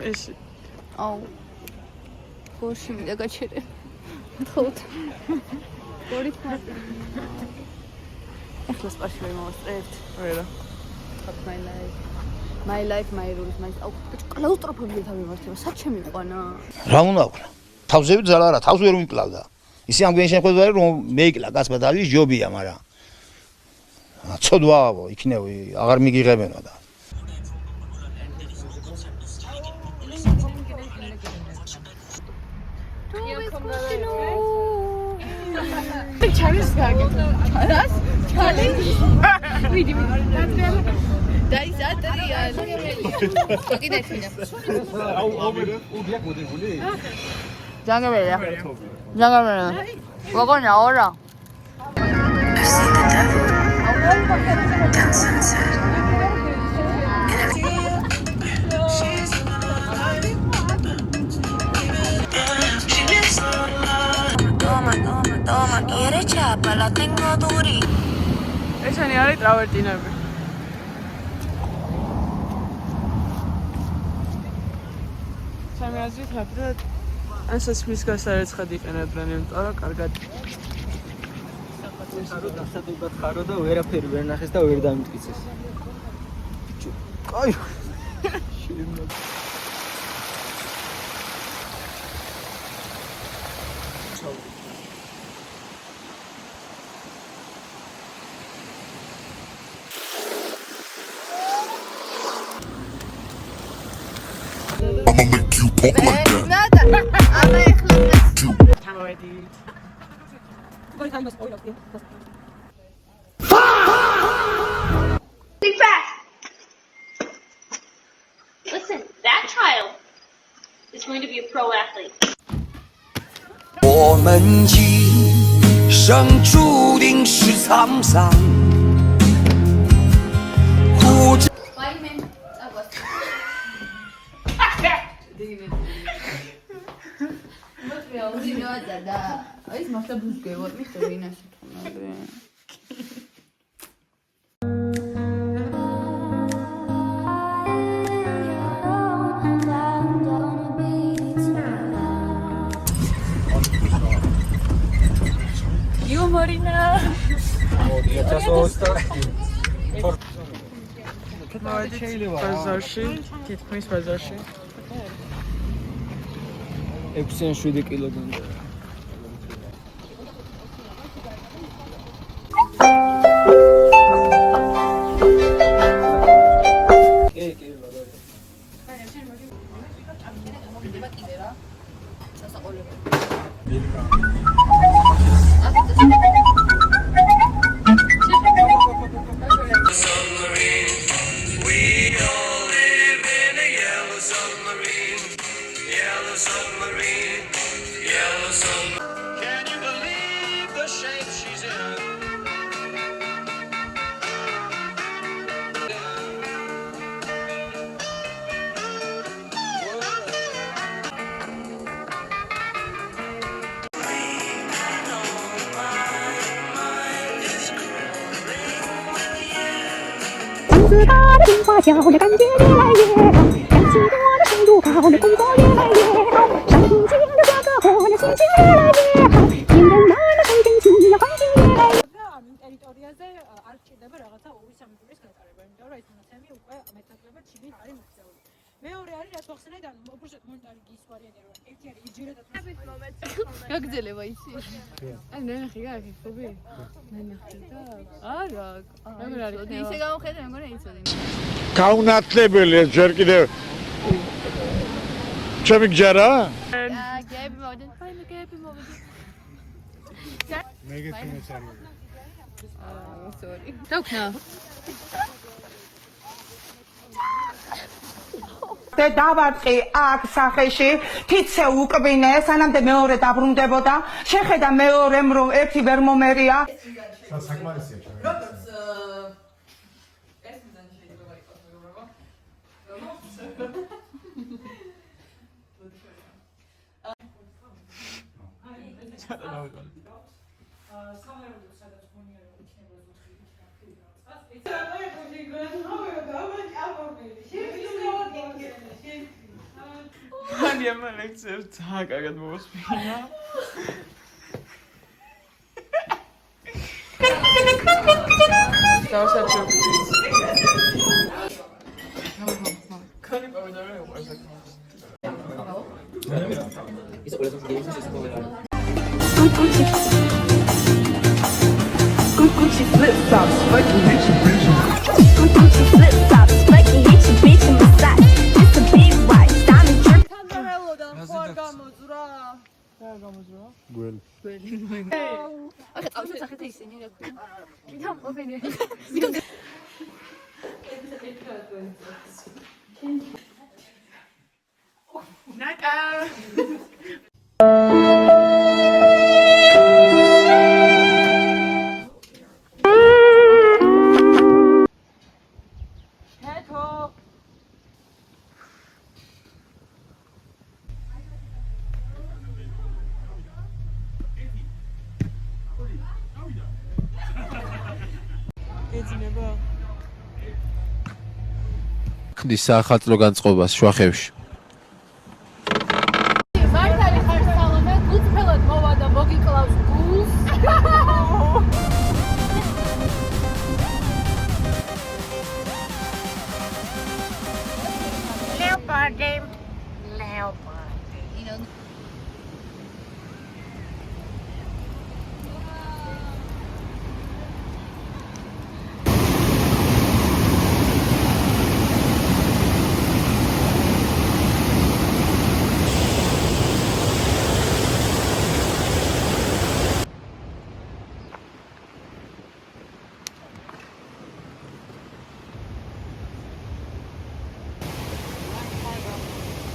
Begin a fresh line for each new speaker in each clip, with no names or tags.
Eşi.
Au. Boşum da kaçırı. Tut. Gorit var. Ეხლას პარშევი მოვასწრებთ.
ვერა.
My life. My life, my rules, my... აუ, კლაუსტროფობია თავი მართება, სად შემიყვანა?
რა უნდა ვქნა? თავზევი ძალა რა, თავს ვერ ვიმკლავდა. ისე ამ გვიან შეხვედრა რომ მეიკლა კაცმა თავის ჯობია, მაგრამ ცოდვაავო, იქნევი, აღარ მიგიღებენო და.
ჩალის გაგი. ჩალას? ჩალის? ვიდი. დაიზატრია. კიდე ხინა. ჯანგებელია. ჯანგებელია. ვაგონია ორა.
Toma, quiere chapa, la tengo duri.
ესენი არის ტრავერტინები. სამი აზრით აფრად ასაც მის გასარეცხად იყენებდნენ, იმიტომ რომ კარგად
დასადებად ხარო და ვერაფერი ვერ ნახეს და ვერ დამიტკიცეს. კაი.
I'ma make you pop like that.
ნადა, ამა ეხლა
ჩამოვედით.
Think fast. Listen, that child is going to be a pro athlete.
我们一生注定是沧桑。
ის მასა ბუზგევად მიხდე ვინაში თუნდე.
იუმორინა. მოვედით ბაზარში, თითქმის ბაზარში.
6-7 კილოდან.
子他的情话笑的感觉越来越好，想起我的程度高，的工作越来越好，上进心的价格我的心情越来越好，见人慢慢很珍惜，环境越来越。
ტერიტორიაზე არ ჭირდება რაღაცა 2-3 წლის გატარება, იმიტომ რომ ეს მონაცემი უკვე მეტად ჩინით არის მოქცეული. მეორე არის რაც ახსენეთ, ანუ უბრალოდ მონტაჟი გის ვარიანტი, რომ ერთი არის იჯერა და თავს მომეცი.
გაგძელება ისი. აი ნახე გაიქ ხობი? ნახე და არა. როგორ არის? ისე გავხედე, მეგონა იცოდი.
გაუნათლებელია ჯერ კიდევ. ჩემი გჯერა?
გები მოვიდეთ, ფაინი გები მოვიდეთ.
მეგეც მეცარი.
Sorry. Dokna.
და დავარტყი აქ სახეში თითზე უკბინე სანამდე მეორე დაბრუნდებოდა შეხედა მეორემ რომ ერთი ვერ მომერია
საკმარისია
როგორც ეს მიზანი შეიძლება იყოს მეგობრებო
მანია ლექციებს ძალიან კარგად მოვასწრებია. Kani pomidorы uważaj.
Gucci flip flops, fucking hit your bitch. Gucci flip flops, fucking hit your bitch in Versace. It's a big white diamond jerk.
Gwen.
ახლა წავშოთ სახეთ ისინი რა ქვია. მითხამ ოფენი.
ნაკა.
ხდის საახალწლო განწყობას შუახევში.
მართალი ხარ სალომე, გულწრფელად მოვა და მოგიკლავს გულს.
Leopardi.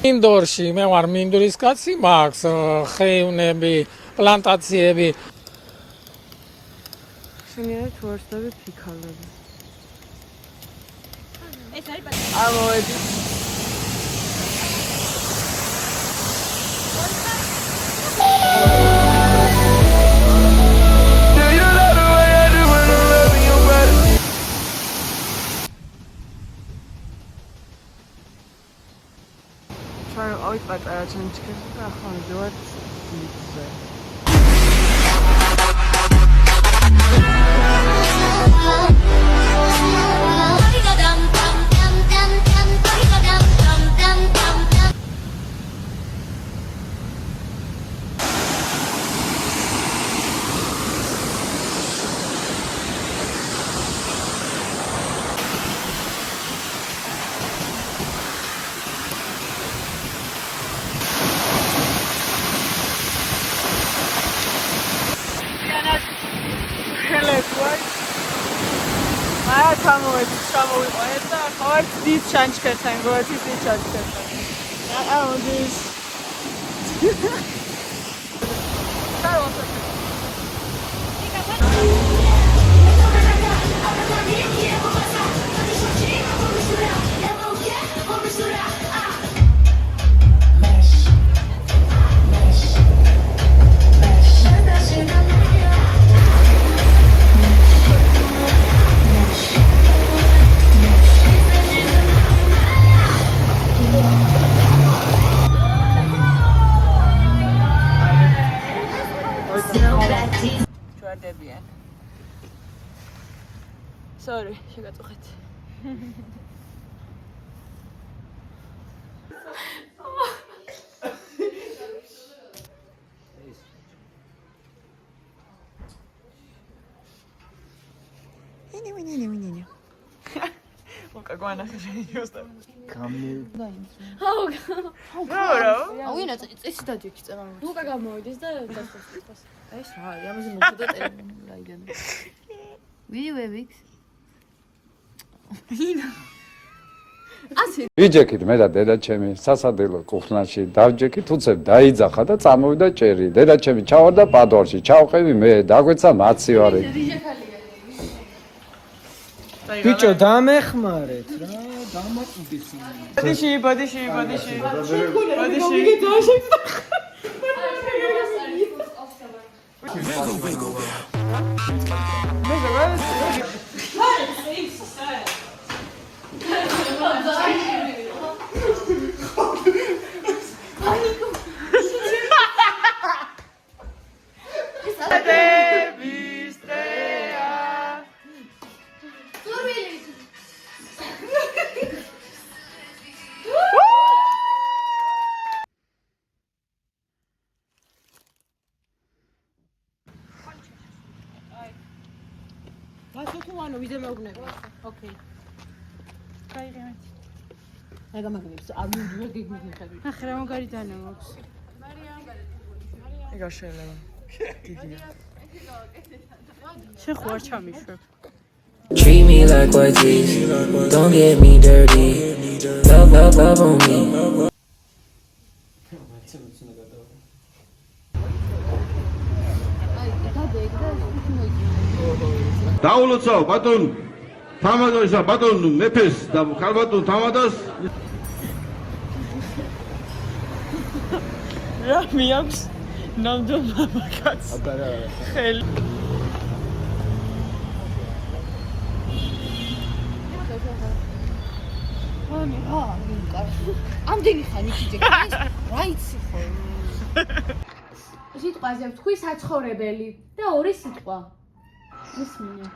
მინდორში მე ვარ მინდურის კაცი, მაქვს ხეივნები, პლანტაციები.
შენიერ თორსტები ფიქალები.
ეს არის
ამოედი. Ჩვენ ავით პატარა ჩანჩქერში და ახლა მივდივართ ლიფტზე. ჩამოვიყვანეთ და ხავართ დიდ ჩანჩქერთან, გვერდით დიდ ჩანჩქერთან. აუდის. ჯვარდებიან. Sorry, შეგაწუხეთ. ნინი. මොකක් වანახე შეიძლება.
Камил.
ვინა წესი დადიოქი წერა. ლუკა გამოვიდეს და დასწრებს. ეს რა, ამაზე მოვიდა ტერმინაიდან. ვიუევიქს. ვინა. ასე.
ვიჯექით მე და დედაჩემი სასადილო კუხნაში დავჯექით, უცებ დაიძახა და წამოვიდა ჭერი. დედაჩემი ჩავარდა პადვარში, ჩავყევი მე, დაგვეცა მაცივარი.
ბიჭო, დამეხმარეთ რა, დამაკვდის.
ბოდიში.
თუ ანუ ვიზე მეუბნები. ოკეი. გაიგეთ.
ეგ მაგნებს არ მივიდე გიგმიხები.
ახლა რა მაგარი დანა მაქვს.
ეგ არ შეიძლება. დიდია.
შენ ხო არ ჩამიშვებ.
Treat me like what is, don't get me dirty. Love on me.
დაულოცავ ბატონ თამადასა ბატონ მეფეს და ხალბატონ თამადას
რა მიაქვს ნამდვილ მამაკაცს ხელი
ხანი რა ამდენი ხანი იჭიქეს რა იცი ხო სიტყვაზე ვთქვი საცხოვრებელი და ორი სიტყვა ისმინე